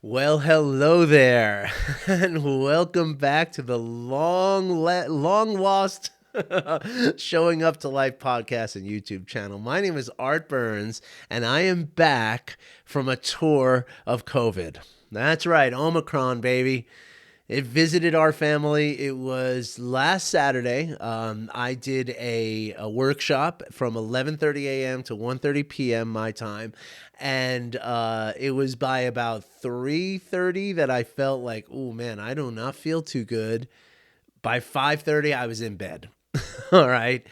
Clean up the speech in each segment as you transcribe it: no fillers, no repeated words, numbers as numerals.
Well, hello there, and welcome back to the long lost Showing Up to Life podcast and YouTube channel. My name is Art Burns, and I am back from a tour of COVID. That's right, Omicron, baby. It visited our family. It was last Saturday. I did a workshop from 11:30 a.m. to 1:30 p.m. my time, and it was by about 3:30 that I felt like, oh man, I do not feel too good. By 5:30, I was in bed. All right.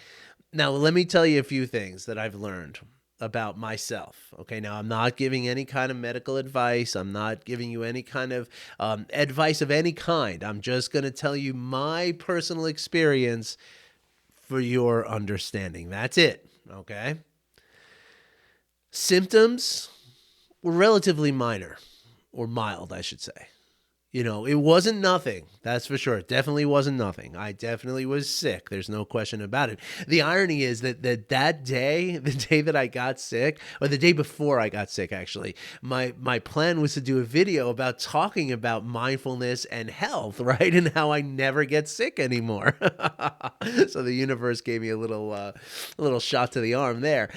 Now, let me tell you a few things that I've learned about myself. Okay. Now, I'm not giving any kind of medical advice. I'm not giving you any kind of advice of any kind. I'm just going to tell you my personal experience for your understanding. That's it. Okay. Symptoms were relatively minor or mild, I should say. It wasn't nothing. That's for sure. It definitely wasn't nothing. I definitely was sick. There's no question about it. The irony is that day, the day that I got sick, or the day before I got sick, actually, my plan was to do a video about talking about mindfulness and health, right, and how I never get sick anymore. So the universe gave me a little shot to the arm there.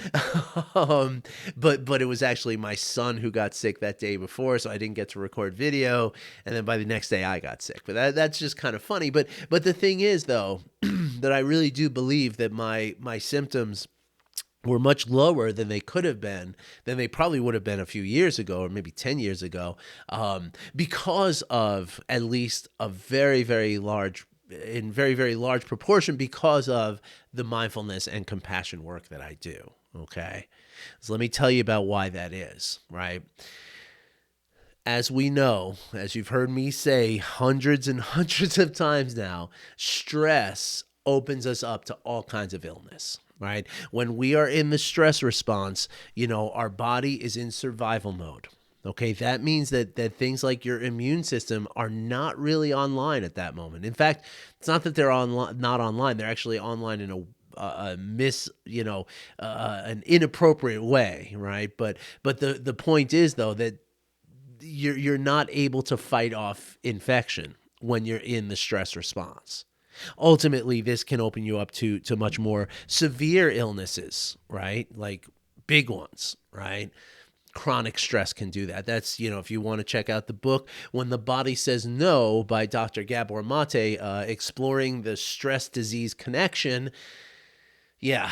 um, but it was actually my son who got sick that day before, so I didn't get to record video, and then by the next day I got sick. But that's just kind of funny. But the thing is, though, that I really do believe that my symptoms were much lower than they could have been, than they probably would have been a few years ago or maybe 10 years ago, because of at least a very, very large, in very, very large proportion, because of the mindfulness and compassion work that I do. Okay. So let me tell you about why that is, right? As we know, as you've heard me say hundreds and hundreds of times now, stress opens us up to all kinds of illness, right? When we are in the stress response, our body is in survival mode. Okay, that means that things like your immune system are not really online at that moment. In fact, it's not that they're not online; they're actually online in an inappropriate way, right? But the point is, though, that you're not able to fight off infection when you're in the stress response. Ultimately, this can open you up to much more severe illnesses, right? Like big ones, right? Chronic stress can do that. That's, if you want to check out the book, When the Body Says No by Dr. Gabor Mate, exploring the stress disease connection. Yeah,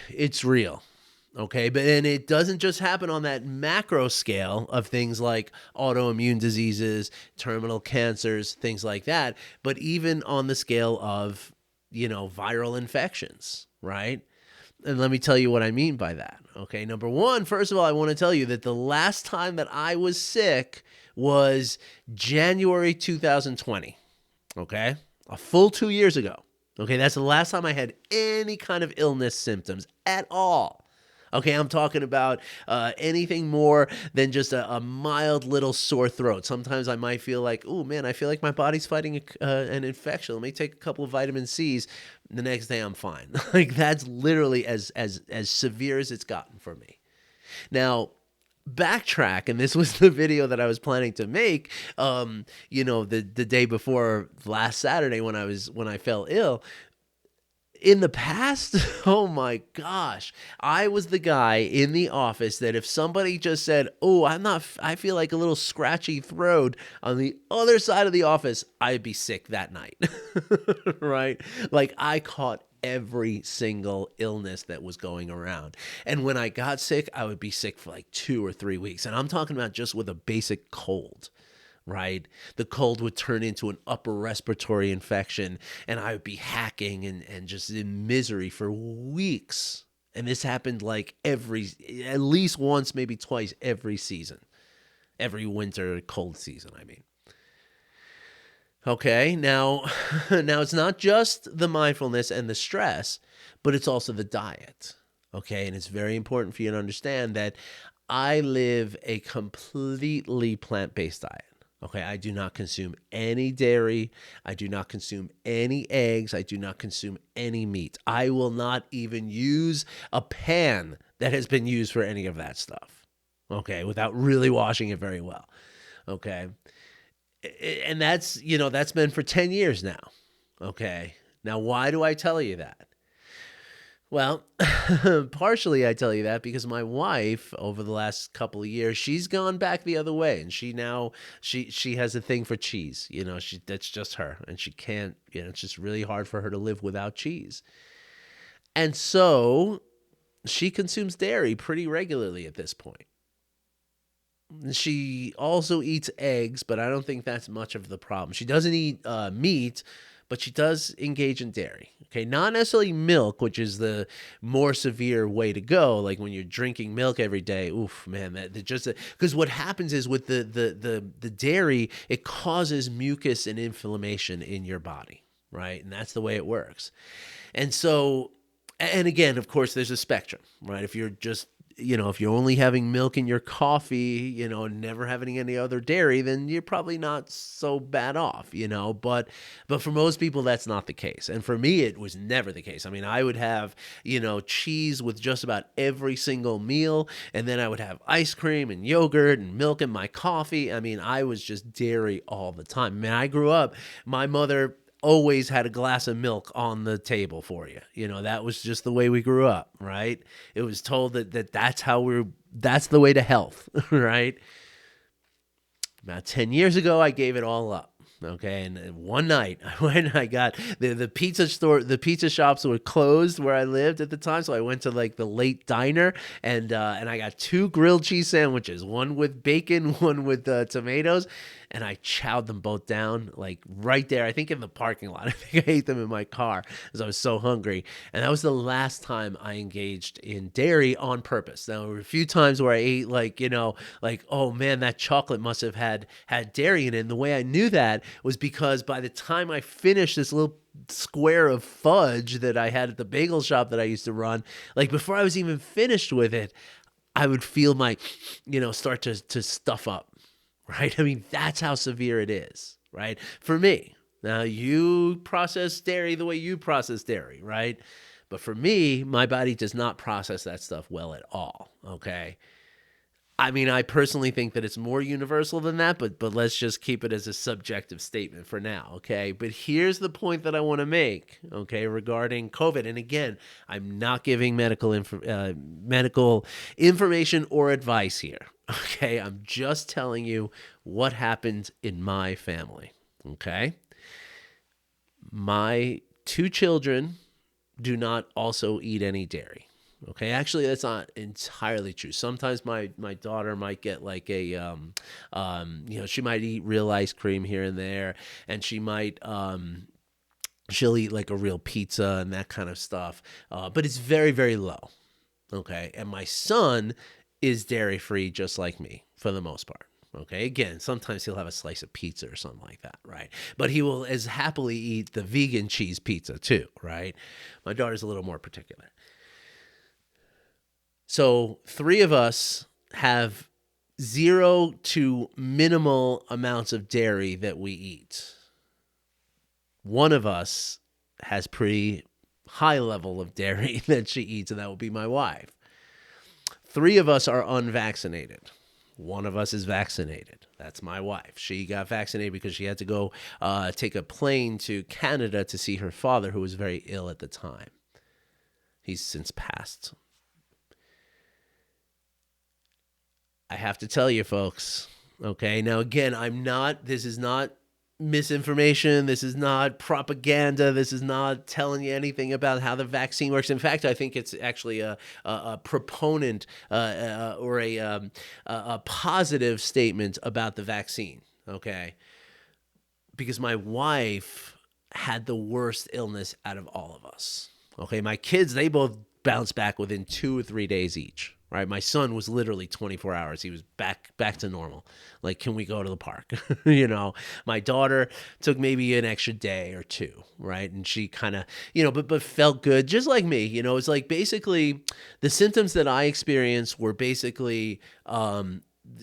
it's real. Okay, but then it doesn't just happen on that macro scale of things like autoimmune diseases, terminal cancers, things like that, but even on the scale of, viral infections, right? And let me tell you what I mean by that. Okay, number one, first of all, I want to tell you that the last time that I was sick was January 2020. Okay, a full 2 years ago. Okay, that's the last time I had any kind of illness symptoms at all. Okay, I'm talking about anything more than just a mild little sore throat. Sometimes I might feel like, oh man, I feel like my body's fighting an infection. Let me take a couple of vitamin C's. The next day I'm fine. Like that's literally as severe as it's gotten for me. Now, backtrack, and this was the video that I was planning to make. The day before last Saturday when I fell ill. In the past, oh my gosh, I was the guy in the office that if somebody just said, "Oh, I feel like a little scratchy throat," on the other side of the office, I'd be sick that night. Right? Like I caught every single illness that was going around. And when I got sick, I would be sick for like 2 or 3 weeks. And I'm talking about just with a basic cold, right? The cold would turn into an upper respiratory infection, and I would be hacking and just in misery for weeks. And this happened like at least once, maybe twice every season, every winter cold season, I mean. Okay, now, now it's not just the mindfulness and the stress, but it's also the diet. Okay, and it's very important for you to understand that I live a completely plant based diet. Okay, I do not consume any dairy. I do not consume any eggs. I do not consume any meat. I will not even use a pan that has been used for any of that stuff. Okay, without really washing it very well. Okay. And that's, that's been for 10 years now. Okay. Now, why do I tell you that? Well, partially I tell you that because my wife over the last couple of years, she's gone back the other way, and she has a thing for cheese. That's just her, and she can't, it's just really hard for her to live without cheese. And so she consumes dairy pretty regularly at this point. She also eats eggs, but I don't think that's much of the problem. She doesn't eat meat, but she does engage in dairy. Okay, not necessarily milk, which is the more severe way to go. Like when you're drinking milk every day, oof, man, that just because what happens is with the dairy, it causes mucus and inflammation in your body, right? And that's the way it works. And so, and again, of course, there's a spectrum, right? If you're just if you're only having milk in your coffee, never having any other dairy, then you're probably not so bad off, but for most people, that's not the case. And for me, it was never the case. I mean, I would have, cheese with just about every single meal. And then I would have ice cream and yogurt and milk in my coffee. I mean, I was just dairy all the time. Man, I grew up, my mother always had a glass of milk on the table for you. That was just the way we grew up, right? It was told that's the way to health, right? About 10 years ago, I gave it all up. Okay, and one night I went and I got the pizza store. The pizza shops were closed where I lived at the time, so I went to like the late diner and I got 2 grilled cheese sandwiches, one with bacon, one with tomatoes, and I chowed them both down like right there. I think in the parking lot. I think I ate them in my car because I was so hungry, and that was the last time I engaged in dairy on purpose. Now there were a few times where I ate like oh man, that chocolate must have had dairy in it. And the way I knew that was because by the time I finished this little square of fudge that I had at the bagel shop that I used to run, like before I was even finished with it, I would feel my, start to stuff up, right? I mean, that's how severe it is, right? For me. Now, you process dairy the way you process dairy, right? But for me, my body does not process that stuff well at all, okay? I mean, I personally think that it's more universal than that, but let's just keep it as a subjective statement for now, okay? But here's the point that I want to make, okay, regarding COVID. And again, I'm not giving medical information or advice here, okay? I'm just telling you what happened in my family, okay? My 2 children do not also eat any dairy. Okay, actually, that's not entirely true. Sometimes my daughter might get like a, she might eat real ice cream here and there, and she might, she'll eat like a real pizza and that kind of stuff. But it's very, very low. Okay, and my son is dairy free just like me for the most part. Okay, again, sometimes he'll have a slice of pizza or something like that, right? But he will as happily eat the vegan cheese pizza too, right? My daughter's a little more particular. So 3 of us have 0 to minimal amounts of dairy that we eat. One of us has pretty high level of dairy that she eats, and that will be my wife. 3 of us are unvaccinated. One of us is vaccinated. That's my wife. She got vaccinated because she had to go take a plane to Canada to see her father, who was very ill at the time. He's since passed. I have to tell you, folks, okay? Now, again, this is not misinformation. This is not propaganda. This is not telling you anything about how the vaccine works. In fact, I think it's actually a proponent or a positive statement about the vaccine, okay? Because my wife had the worst illness out of all of us, okay? My kids, they both bounced back within 2 or 3 days each. Right, my son was literally 24 hours. He was back to normal. Like, can we go to the park? My daughter took maybe an extra day or 2, right? And she kind of, but felt good, just like me. It's like basically the symptoms that I experienced were basically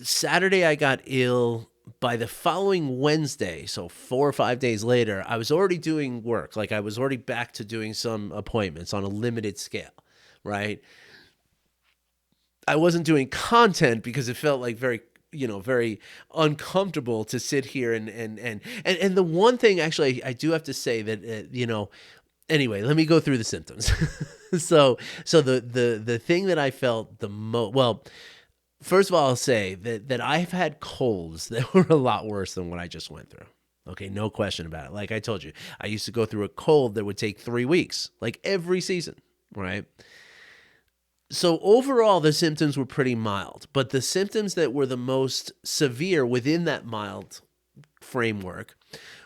Saturday I got ill. By the following Wednesday, so 4 or 5 days later, I was already doing work. Like, I was already back to doing some appointments on a limited scale, right? I wasn't doing content because it felt like very very uncomfortable to sit here and the one thing actually I do have to say that anyway, let me go through the symptoms. So the thing that I felt the most, well, first of all, I'll say that I've had colds that were a lot worse than what I just went through. Okay, no question about it. Like I told you, I used to go through a cold that would take 3 weeks, like every season, right? So overall, the symptoms were pretty mild, but the symptoms that were the most severe within that mild framework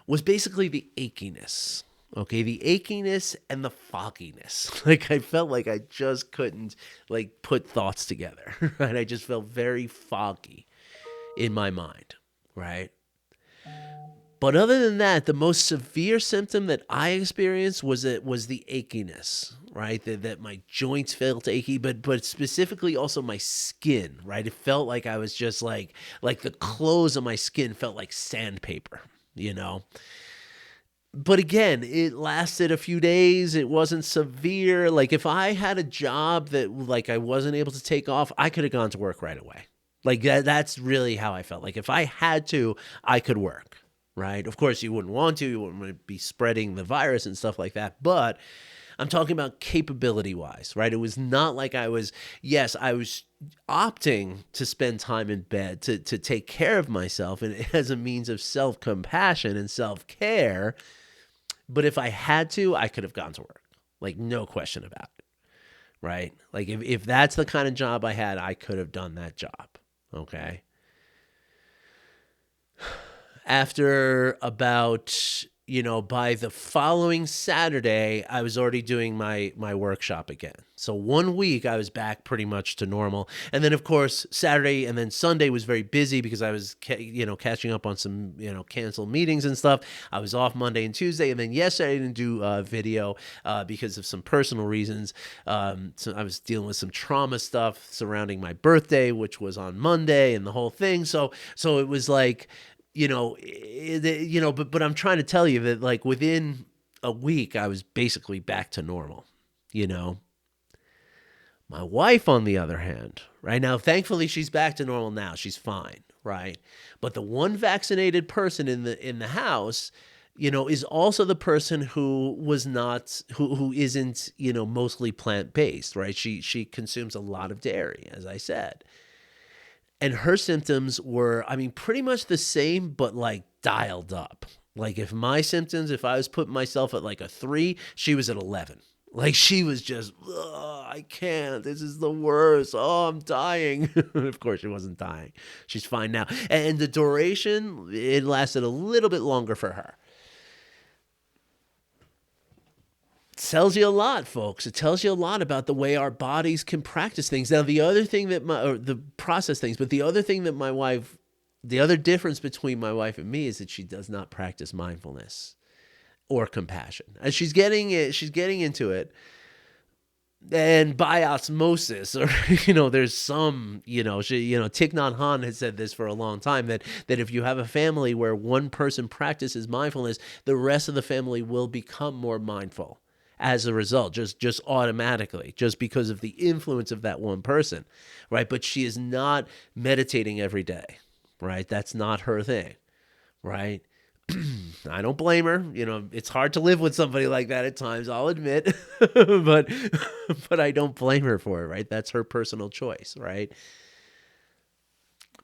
was basically the achiness. Okay, the achiness and the fogginess. Like I felt like I just couldn't like put thoughts together, right? I just felt very foggy in my mind, right? But other than that, the most severe symptom that I experienced was the achiness, right? That my joints felt achy, but specifically also my skin, right? It felt like I was just like the clothes on my skin felt like sandpaper, you know? But again, it lasted a few days. It wasn't severe. Like if I had a job that like I wasn't able to take off, I could have gone to work right away. Like that's really how I felt. Like if I had to, I could work, right? Of course, you wouldn't want to. You wouldn't want to be spreading the virus and stuff like that. But I'm talking about capability wise, right? It was not like yes, I was opting to spend time in bed to take care of myself and as a means of self-compassion and self-care. But if I had to, I could have gone to work. Like, no question about it, right? Like, if that's the kind of job I had, I could have done that job, okay? After about, by the following Saturday, I was already doing my workshop again. So 1 week I was back pretty much to normal. And then of course Saturday and then Sunday was very busy because I was catching up on some canceled meetings and stuff. I was off Monday and Tuesday, and then yesterday I didn't do video because of some personal reasons. So I was dealing with some trauma stuff surrounding my birthday, which was on Monday, and the whole thing. So it was like, but I'm trying to tell you that like within a week, I was basically back to normal, My wife, on the other hand, right now, thankfully she's back to normal now. She's fine, right? But the one vaccinated person in the house, is also the person who was not, who isn't, mostly plant-based, right? She consumes a lot of dairy, as I said. And her symptoms were, I mean, pretty much the same, but like dialed up. Like if I was putting myself at like a 3, she was at 11. Like she was just, I can't. This is the worst. Oh, I'm dying. Of course, she wasn't dying. She's fine now. And the duration, it lasted a little bit longer for her. Tells you a lot, folks. It tells you a lot about the way our bodies can practice things. Now, the other thing that the process things, but the other thing that the other difference between my wife and me is that she does not practice mindfulness or compassion. As she's getting into it, and by osmosis, or there's some, Thich Nhat Hanh has said this for a long time that if you have a family where one person practices mindfulness, the rest of the family will become more mindful. As a result, just automatically, just because of the influence of that one person, right? But she is not meditating every day, right? That's not her thing, right? I don't blame her. It's hard to live with somebody like that at times, I'll admit, but I don't blame her for it, right? That's her personal choice, right?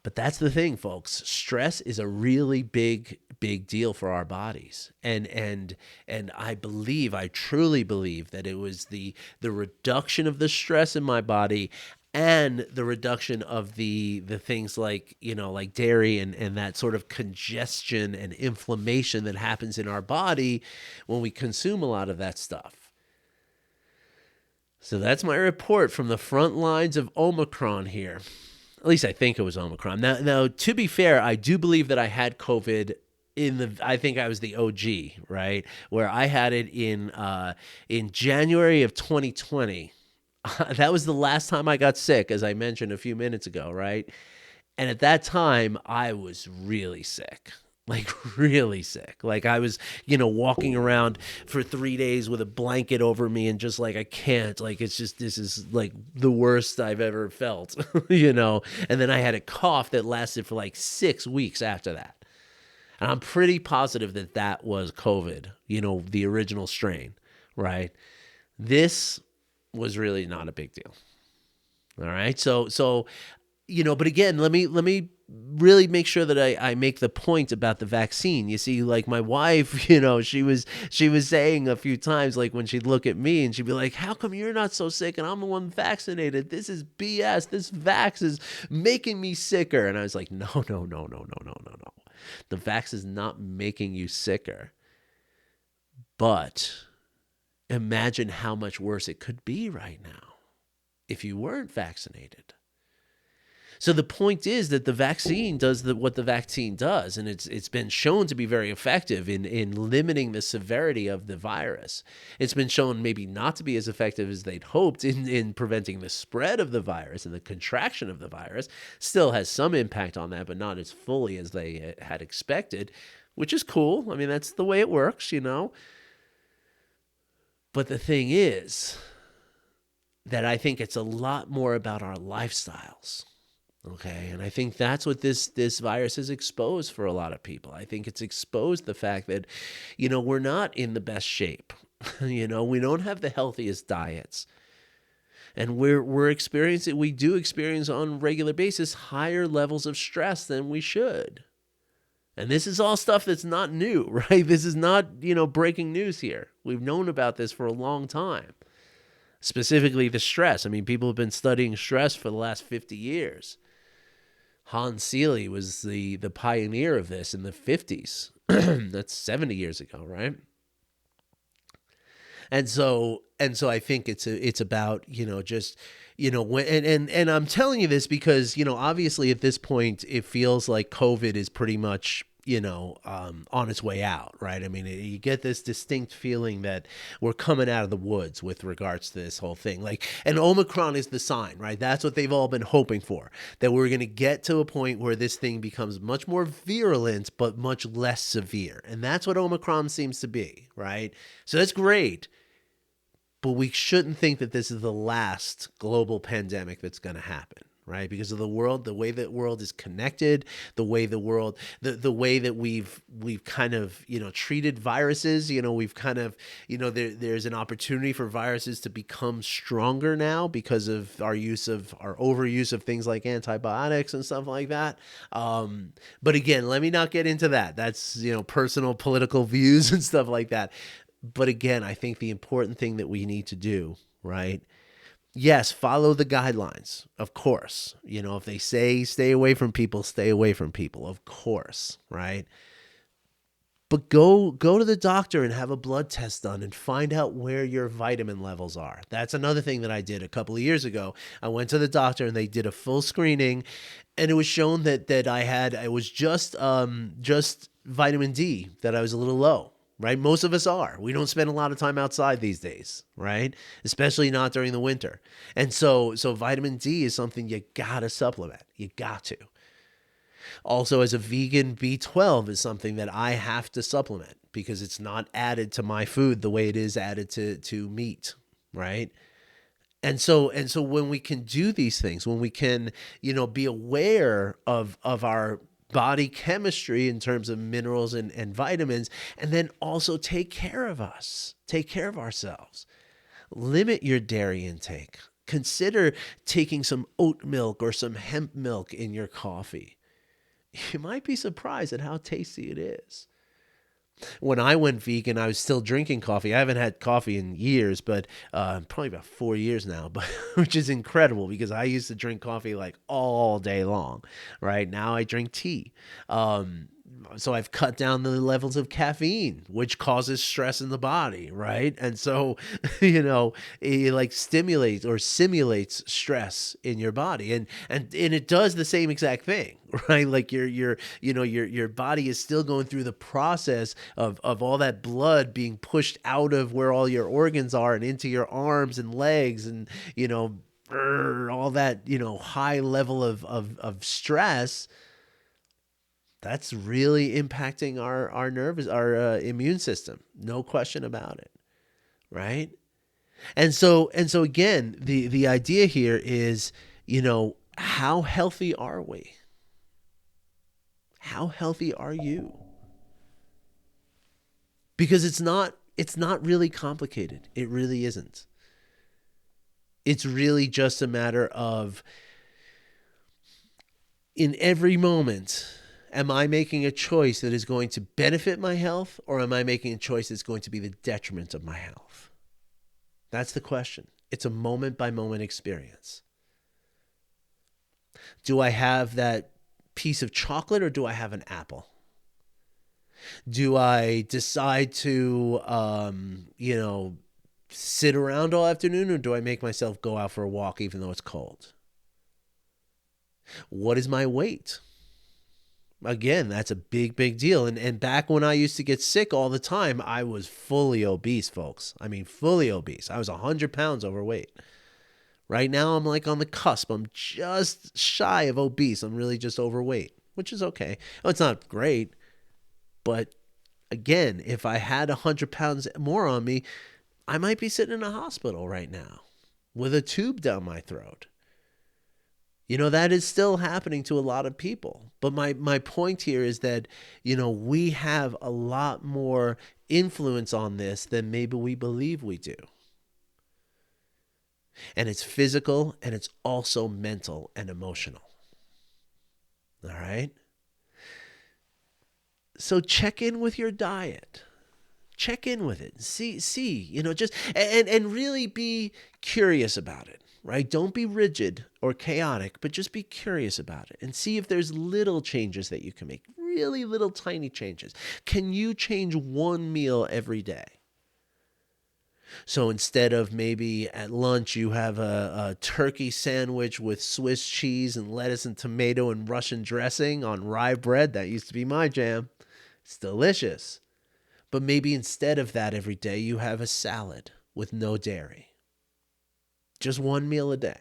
But that's the thing, folks. Stress is a really big deal for our bodies. And I truly believe that it was the reduction of the stress in my body and the reduction of the things like, like dairy and that sort of congestion and inflammation that happens in our body when we consume a lot of that stuff. So that's my report from the front lines of Omicron here. At least I think it was Omicron. Now, to be fair, I do believe that I had COVID I think I was the OG, right? Where I had it in January of 2020. That was the last time I got sick, as I mentioned a few minutes ago, right? And at that time, I was really sick. like really sick. Like I was, walking around for 3 days with a blanket over me and just like, I can't, like, it's just, this is like the worst I've ever felt, And then I had a cough that lasted for like 6 weeks after that. And I'm pretty positive that that was COVID, the original strain, right? This was really not a big deal. All right. So, but again, let me really make sure that I make the point about the vaccine. You see, like my wife, she was saying a few times, like when she'd look at me and she'd be like, "How come you're not so sick and I'm the one vaccinated? This is BS. This vax is making me sicker." And I was like, "No, no, no, no, no, no, no, no. The vax is not making you sicker, but imagine how much worse it could be right now if you weren't vaccinated." So the point is that the vaccine does what the vaccine does, and it's been shown to be very effective in limiting the severity of the virus. It's been shown maybe not to be as effective as they'd hoped in preventing the spread of the virus and the contraction of the virus. Still has some impact on that, but not as fully as they had expected, which is cool. I mean, that's the way it works, But the thing is that I think it's a lot more about our lifestyles. Okay, and I think that's what this virus has exposed for a lot of people. I think it's exposed the fact that, we're not in the best shape. We don't have the healthiest diets. And we do experience on a regular basis higher levels of stress than we should. And this is all stuff that's not new, right? This is not, breaking news here. We've known about this for a long time. Specifically the stress. I mean, people have been studying stress for the last 50 years. Hans Seeley was the pioneer of this in the 50s. That's 70 years ago, right? And so I think it's about, just, when, and I'm telling you this because, obviously at this point it feels like COVID is pretty much, on its way out, right? I mean, you get this distinct feeling that we're coming out of the woods with regards to this whole thing. Like, and Omicron is the sign, right? That's what they've all been hoping for, that we're going to get to a point where this thing becomes much more virulent, but much less severe. And that's what Omicron seems to be, right? So that's great. But we shouldn't think that this is the last global pandemic that's going to happen, right? Because of the way that world is connected, the way the way that we've kind of, treated viruses, we've kind of, there's an opportunity for viruses to become stronger now because of our overuse of things like antibiotics and stuff like that. But again, let me not get into that. That's, personal political views and stuff like that. But again, I think the important thing that we need to do, right? Yes, follow the guidelines, of course. If they say stay away from people, stay away from people, of course, right? But go to the doctor and have a blood test done and find out where your vitamin levels are. That's another thing that I did a couple of years ago. I went to the doctor and they did a full screening, and it was shown that it was just vitamin D that I was a little low. Right? Most of us are. We don't spend a lot of time outside these days, right? Especially not during the winter. And so vitamin D is something you gotta supplement. You got to. Also, as a vegan, B12 is something that I have to supplement because it's not added to my food the way it is added to meat, right? And so when we can do these things, when we can, be aware of our body chemistry in terms of minerals and vitamins, and then also take care of ourselves. Limit your dairy intake. Consider taking some oat milk or some hemp milk in your coffee. You might be surprised at how tasty it is. When I went vegan, I was still drinking coffee. I haven't had coffee in years, but probably about 4 years now, but which is incredible because I used to drink coffee like all day long. Right now, I drink tea. So I've cut down the levels of caffeine, which causes stress in the body, right? And so, it like stimulates or simulates stress in your body, and it does the same exact thing, right? Like your body is still going through the process of all that blood being pushed out of where all your organs are and into your arms and legs, and all that high level of stress. That's really impacting our immune system. No question about it, right? And so again, the idea here is, how healthy are we? How healthy are you? Because it's not really complicated. It really isn't. It's really just a matter of, in every moment, am I making a choice that is going to benefit my health, or am I making a choice that's going to be the detriment of my health? That's the question. It's a moment by moment experience. Do I have that piece of chocolate, or do I have an apple? Do I decide to, sit around all afternoon, or do I make myself go out for a walk even though it's cold? What is my weight? Again, that's a big, big deal. And back when I used to get sick all the time, I was fully obese, folks. I mean, fully obese. I was 100 pounds overweight. Right now, I'm like on the cusp. I'm just shy of obese. I'm really just overweight, which is okay. Oh, it's not great. But again, if I had 100 pounds more on me, I might be sitting in a hospital right now with a tube down my throat. That is still happening to a lot of people. But my point here is that, we have a lot more influence on this than maybe we believe we do. And it's physical, and it's also mental and emotional. All right? So check in with your diet. Check in with it. See, just and really be curious about it. Right? Don't be rigid or chaotic, but just be curious about it and see if there's little changes that you can make. Really little tiny changes. Can you change one meal every day? So instead of maybe at lunch you have a turkey sandwich with Swiss cheese and lettuce and tomato and Russian dressing on rye bread. That used to be my jam. It's delicious. But maybe instead of that every day, you have a salad with no dairy. Just one meal a day.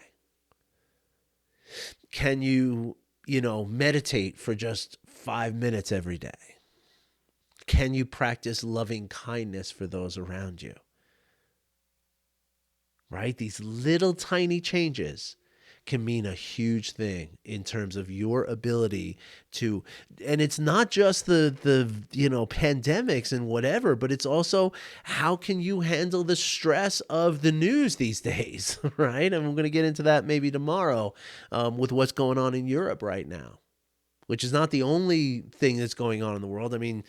Can you, meditate for just 5 minutes every day? Can you practice loving kindness for those around you? Right? These little tiny changes can mean a huge thing in terms of your ability to, and it's not just the pandemics and whatever, but it's also how can you handle the stress of the news these days, right? And I'm going to get into that maybe tomorrow with what's going on in Europe right now, which is not the only thing that's going on in the world. I mean,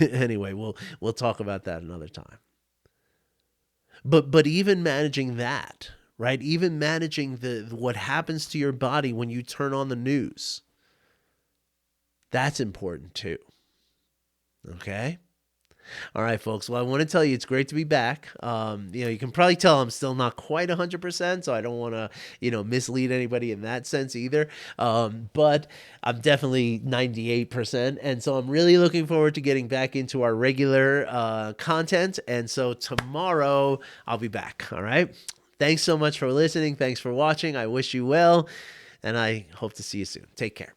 anyway, we'll talk about that another time. But even managing that, right? Even managing what happens to your body when you turn on the news. That's important too. Okay? All right, folks. Well, I want to tell you it's great to be back. You can probably tell I'm still not quite 100%, so I don't want to, mislead anybody in that sense either. But I'm definitely 98%, and so I'm really looking forward to getting back into our regular content. And so tomorrow I'll be back. All right. Thanks so much for listening. Thanks for watching. I wish you well, and I hope to see you soon. Take care.